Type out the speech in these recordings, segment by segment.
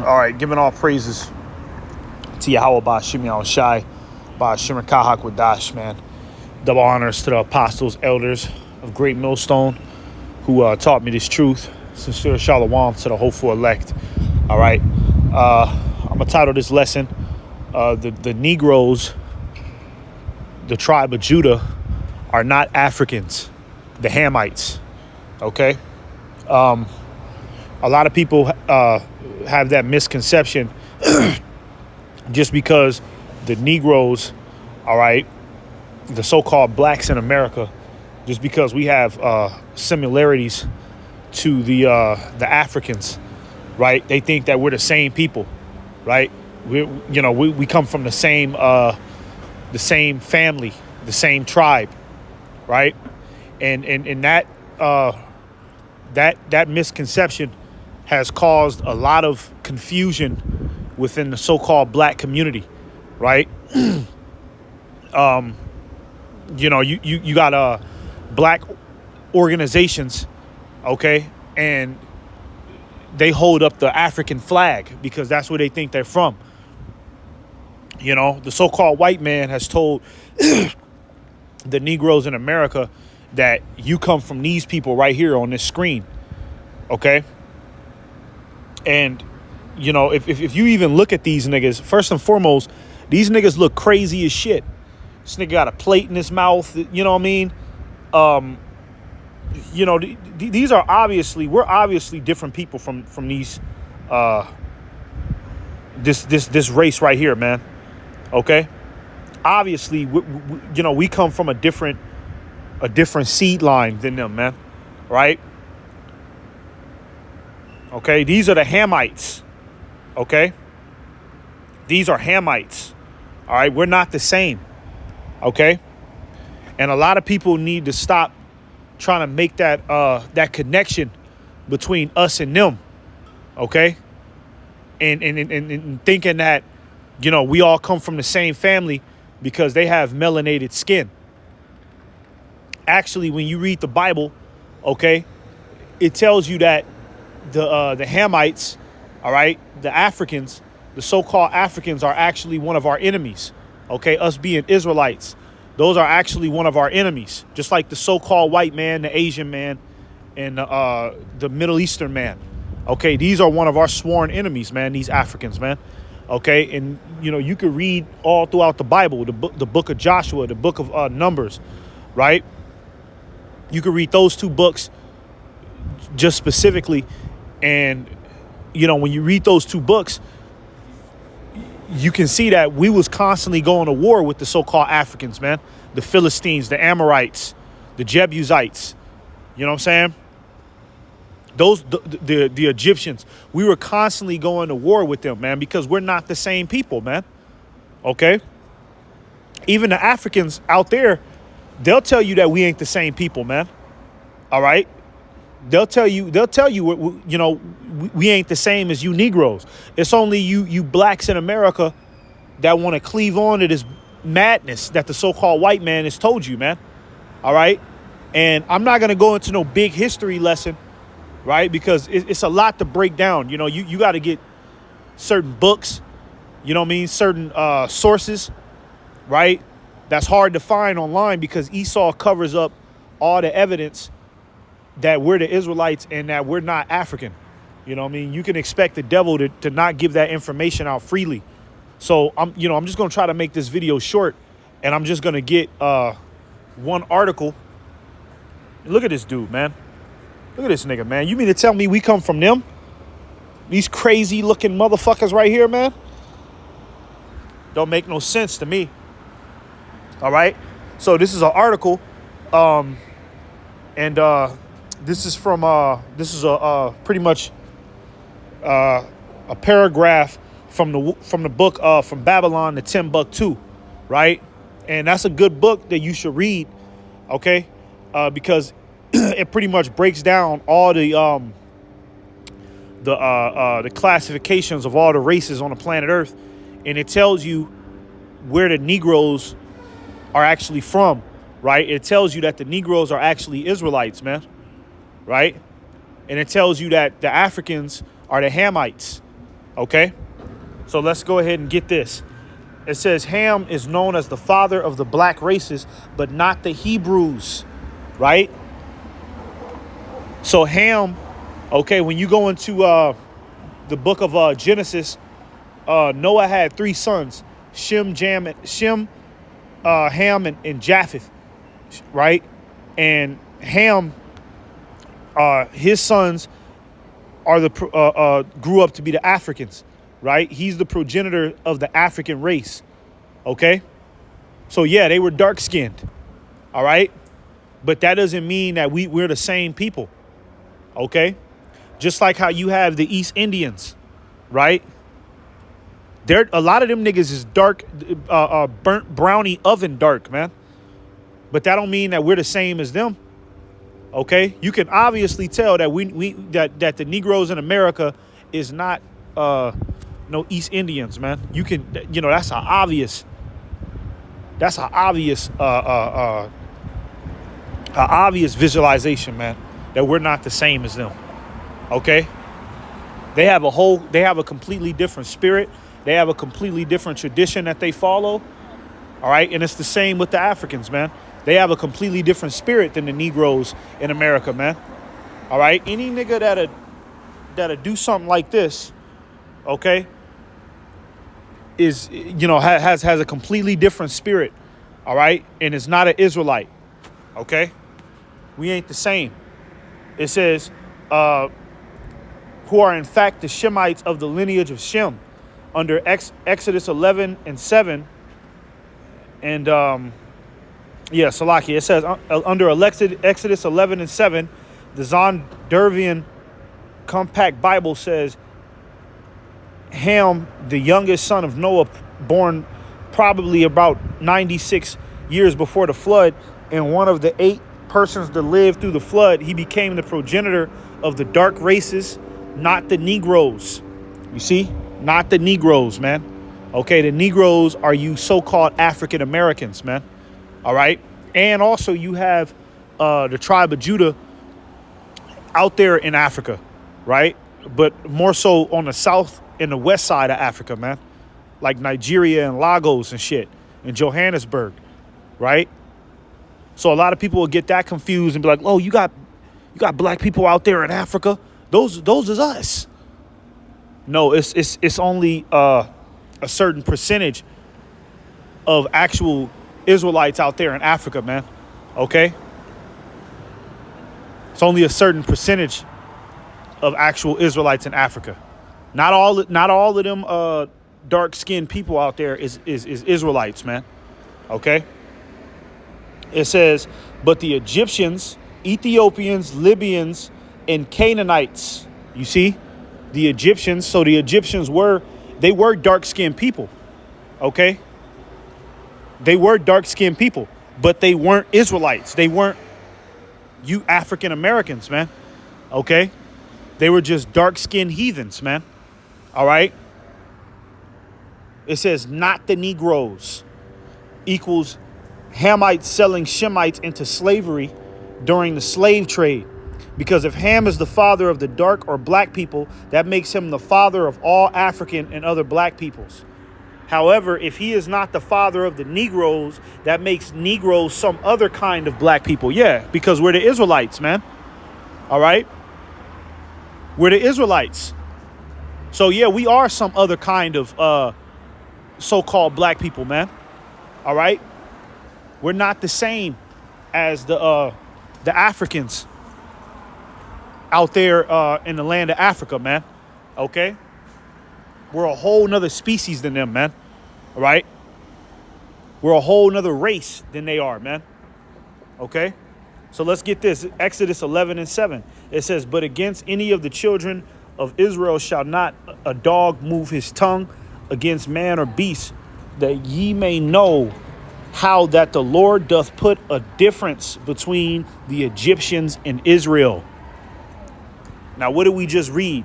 All right, giving all praises to Yahweh Ba'Shem Yahweh Shai, Ba'Shem Kahak Wadash, man. Double honors to the apostles, elders of Great Millstone who taught me this truth. Sincere shalom to the hopeful elect. All right, I'm going to title this lesson, the Negroes, the tribe of Judah, are not Africans, the Hamites, okay? A lot of people have that misconception just because the Negroes, all right, the so-called blacks in America, just because we have similarities to the Africans, right? They think that we're the same people, right? We come from the same family, the same tribe, right? And that misconception has caused a lot of confusion within the so-called black community, right? You got black organizations, okay, and they hold up the African flag because that's where they think they're from. You know, the so-called white man has told the Negroes in America that you come from these people right here on this screen, okay? And, you know, if you even look at these niggas, first and foremost, these niggas look crazy as shit. This nigga got a plate in his mouth, you know what I mean? These are we're obviously different people from these, this race right here, man, okay? Obviously, we come from a different seed line than them, man, right? Okay, these are the Hamites, okay? These are Hamites, all right? We're not the same, okay? And a lot of people need to stop trying to make that connection between us and them, okay? And thinking that, we all come from the same family because they have melanated skin. Actually, when you read the Bible, okay, it tells you that the Hamites, all right, the Africans, the so-called Africans are actually one of our enemies, okay? Us being Israelites, those are actually one of our enemies, just like the so-called white man, the Asian man, and the Middle Eastern man, okay? These are one of our sworn enemies, man, these Africans, man, okay? And, you could read all throughout the Bible, the book of Joshua, the book of Numbers, right? You could read those two books just specifically. And, when you read those two books, you can see that we was constantly going to war with the so-called Africans, man. The Philistines, the Amorites, the Jebusites. You know what I'm saying? The Egyptians. We were constantly going to war with them, man, because we're not the same people, man. Okay? Even the Africans out there, they'll tell you that we ain't the same people, man. All right? They'll tell you, we ain't the same as you Negroes. It's only you blacks in America that want to cleave on to this madness that the so-called white man has told you, man. All right. And I'm not going to go into no big history lesson, right? Because it's a lot to break down. You got to get certain books, certain sources, right? That's hard to find online because Esau covers up all the evidence that we're the Israelites and that we're not African. You know what I mean? You can expect the devil to not give that information out freely. So I'm just going to try to make this video short, and I'm just going to get one article. Look at this dude, man. Look at this nigga, man. You mean to tell me we come from them? These crazy looking motherfuckers right here, man? Don't make no sense to me. All right. So this is an article, and this is from pretty much a paragraph from the book from Babylon to Timbuktu, right? And that's a good book that you should read, okay? Because it pretty much breaks down all the classifications of all the races on the planet Earth, and it tells you where the Negroes are actually from, right? It tells you that the Negroes are actually Israelites, man, right? And it tells you that the Africans are the Hamites, Okay? So let's go ahead and get this. It says Ham is known as the father of the black races, but not the Hebrews, right? So Ham, okay, when you go into the book of Genesis, Noah had 3 sons, Ham, and Japheth, right? And Ham, his sons are grew up to be the Africans, right? He's the progenitor of the African race, okay? So yeah, they were dark-skinned, all right? But that doesn't mean that we're the same people, okay? Just like how you have the East Indians, right? A lot of them niggas is dark, burnt brownie oven dark, man. But that don't mean that we're the same as them. Okay, you can obviously tell that that the Negroes in America is not no East Indians, man. You can, that's an obvious visualization, man, that we're not the same as them. Okay, they have a completely different spirit. They have a completely different tradition that they follow. All right, and it's the same with the Africans, man. They have a completely different spirit than the Negroes in America, man. All right, any nigga that'll do something like this, okay, is has a completely different spirit. All right, and is not an Israelite. Okay, we ain't the same. It says, who are in fact the Shemites of the lineage of Shem, under Exodus 11 and 7, and Salaki. It says under Exodus 11 and 7, the Zondervan Compact Bible says Ham, the youngest son of Noah, born probably about 96 years before the flood, and one of the 8 persons that lived through the flood, he became the progenitor of the dark races, not the Negroes. You see? Not the Negroes, man. Okay, the Negroes are you so-called African Americans, man. All right. And also you have the tribe of Judah out there in Africa, right? But more so on the south and the west side of Africa, man. Like Nigeria and Lagos and shit, and Johannesburg, right? So a lot of people will get that confused and be like, "Oh, you got black people out there in Africa? Those is us." No, it's only a certain percentage of actual Israelites out there in Africa, man. Okay? It's only a certain percentage of actual Israelites in Africa. Not all of them dark-skinned people out there is Israelites, man. Okay? It says, but the Egyptians, Ethiopians, Libyans, and Canaanites, you see? The Egyptians, so the Egyptians were dark-skinned people, okay? They were dark-skinned people, but they weren't Israelites. They weren't you African Americans, man, okay? They were just dark-skinned heathens, man, all right? It says not the Negroes equals Hamites selling Shemites into slavery during the slave trade. Because if Ham is the father of the dark or black people, that makes him the father of all African and other black peoples. However, if he is not the father of the Negroes, that makes Negroes some other kind of black people. Yeah, because we're the Israelites, man. All right? We're the Israelites. So, yeah, we are some other kind of so-called black people, man. All right? We're not the same as the Africans out there in the land of Africa, man. Okay? We're a whole nother species than them, man. All right? We're a whole nother race than they are, man. Okay? So let's get this. Exodus 11 and 7. It says, but against any of the children of Israel shall not a dog move his tongue against man or beast, that ye may know how that the Lord doth put a difference between the Egyptians and Israel. Now, what did we just read?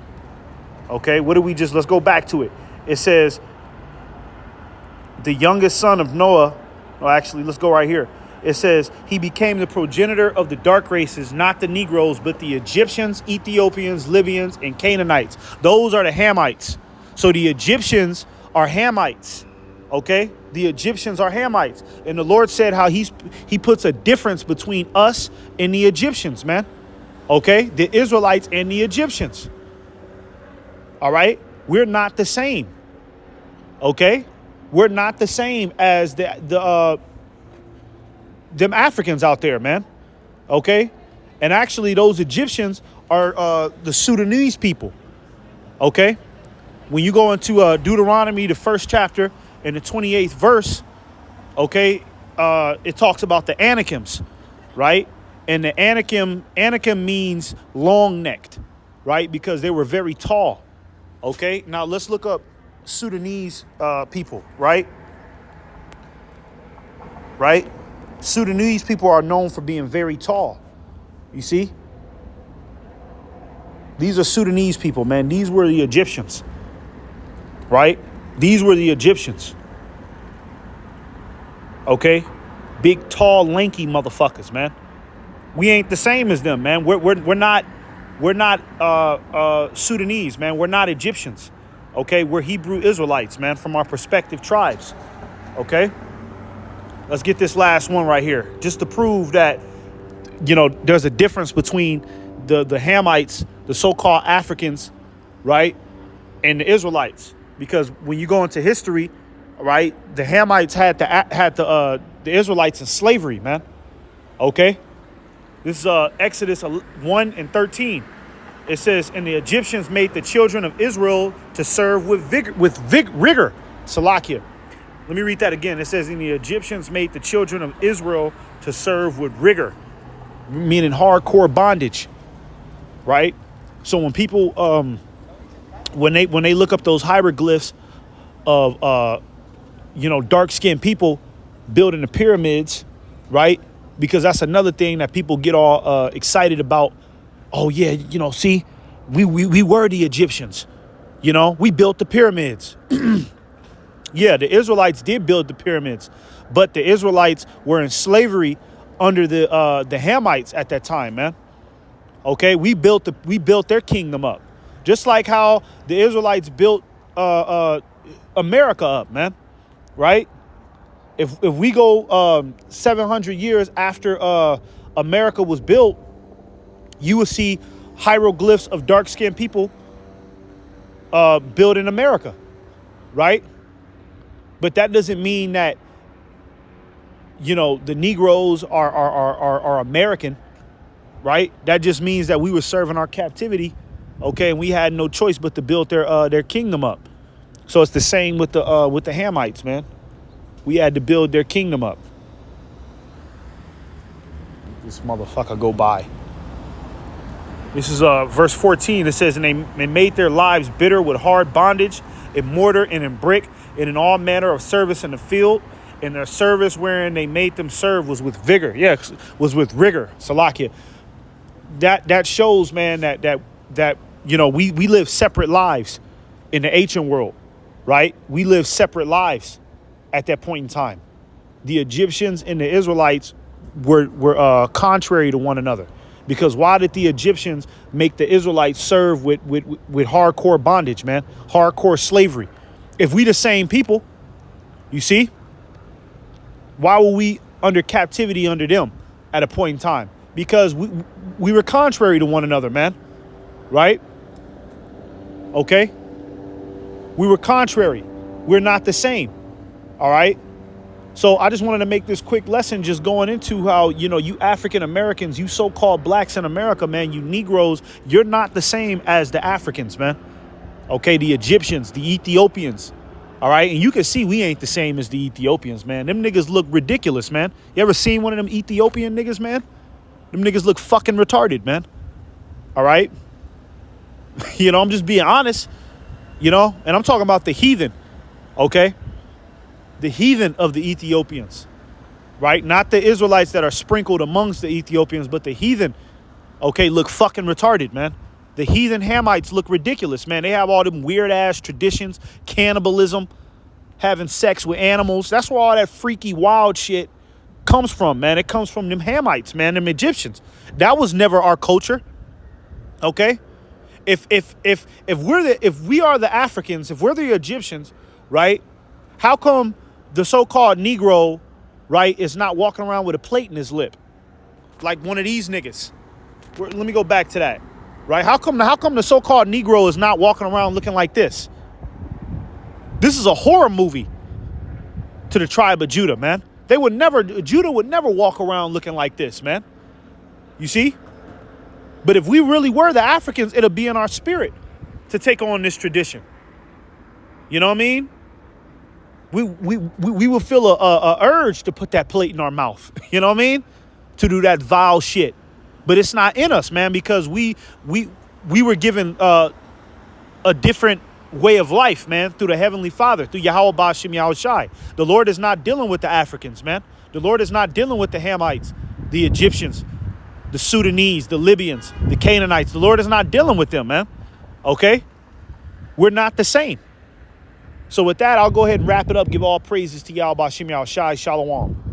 Okay, let's go back to it. It says, the youngest son of Noah, let's go right here. It says, he became the progenitor of the dark races, not the Negroes, but the Egyptians, Ethiopians, Libyans, and Canaanites. Those are the Hamites. So the Egyptians are Hamites. Okay, the Egyptians are Hamites, and the Lord said how he puts a difference between us and the Egyptians, man. Okay, the Israelites and the Egyptians. All right, we're not the same. Okay, we're not the same as them Africans out there, man. Okay, and actually those Egyptians are the Sudanese people. Okay, when you go into Deuteronomy, the 1st chapter, in the 28th verse, okay, it talks about the Anakims, right? And the Anakim means long-necked, right? Because they were very tall, okay? Now let's look up Sudanese people, right? Right? Sudanese people are known for being very tall. You see? These are Sudanese people, man. These were the Egyptians, right? These were the Egyptians. Okay? Big, tall, lanky motherfuckers, man. We ain't the same as them, man. We're not Sudanese, man. We're not Egyptians. Okay? We're Hebrew Israelites, man, from our respective tribes. Okay? Let's get this last one right here. Just to prove that, you know, there's a difference between the Hamites, the so-called Africans, right, and the Israelites. Because when you go into history, right, the Hamites had the Israelites in slavery, man. Okay, this is Exodus 1:13. It says, "And the Egyptians made the children of Israel to serve with rigor." Salakia. Let me read that again. It says, "And the Egyptians made the children of Israel to serve with rigor," meaning hardcore bondage, right? So when people when they look up those hieroglyphs of dark-skinned people building the pyramids, right? Because that's another thing that people get all excited about. Oh yeah, you know, see, we were the Egyptians, you know, we built the pyramids. Yeah, the Israelites did build the pyramids, but the Israelites were in slavery under the Hamites at that time, man. Okay, we built their kingdom up. Just like how the Israelites built America up, man, right? If we go 700 years after America was built, you will see hieroglyphs of dark-skinned people building America, right? But that doesn't mean that, you know, the Negroes are American, right? That just means that we were serving our captivity. Okay, and we had no choice but to build their kingdom up. So it's the same with the Hamites, man. We had to build their kingdom up. This motherfucker go by. This is verse 14. It says, "And they made their lives bitter with hard bondage, in mortar and in brick, and in all manner of service in the field. And their service wherein they made them serve was with vigor." Yeah, was with rigor. Salakia. That shows, man, that you know, we live separate lives in the ancient world, right? We live separate lives at that point in time. The Egyptians and the Israelites were contrary to one another. Because why did the Egyptians make the Israelites serve with hardcore bondage, man? Hardcore slavery. If we the same people, you see, why were we under captivity under them at a point in time? Because we were contrary to one another, man. Right? Okay? We were contrary. We're not the same. All right? So I just wanted to make this quick lesson just going into how, you know, you African Americans, you so-called blacks in America, man, you Negroes, you're not the same as the Africans, man. Okay? The Egyptians, the Ethiopians. All right? And you can see we ain't the same as the Ethiopians, man. Them niggas look ridiculous, man. You ever seen one of them Ethiopian niggas, man? Them niggas look fucking retarded, man. All right? You know, I'm just being honest, you know, and I'm talking about the heathen, okay? The heathen of the Ethiopians, right? Not the Israelites that are sprinkled amongst the Ethiopians, but the heathen, okay, look fucking retarded, man. The heathen Hamites look ridiculous, man. They have all them weird-ass traditions, cannibalism, having sex with animals. That's where all that freaky, wild shit comes from, man. It comes from them Hamites, man, them Egyptians. That was never our culture, okay? If we are the Africans, if we're the Egyptians, right? How come the so-called Negro, right, is not walking around with a plate in his lip, like one of these niggas? Let me go back to that, right? How come the so-called Negro is not walking around looking like this? This is a horror movie to the tribe of Judah, man. Judah would never walk around looking like this, man. You see? But if we really were the Africans, it'll be in our spirit to take on this tradition. You know what I mean? We will feel a urge to put that plate in our mouth. You know what I mean? To do that vile shit. But it's not in us, man, because we were given a different way of life, man, through the Heavenly Father, through Yahweh Bashim Yahushai. The Lord is not dealing with the Africans, man. The Lord is not dealing with the Hamites, the Egyptians, the Sudanese, the Libyans, the Canaanites. The Lord is not dealing with them, man. Okay? We're not the same. So with that, I'll go ahead and wrap it up. Give all praises to Yahweh Bashim Yahushai. Shalom.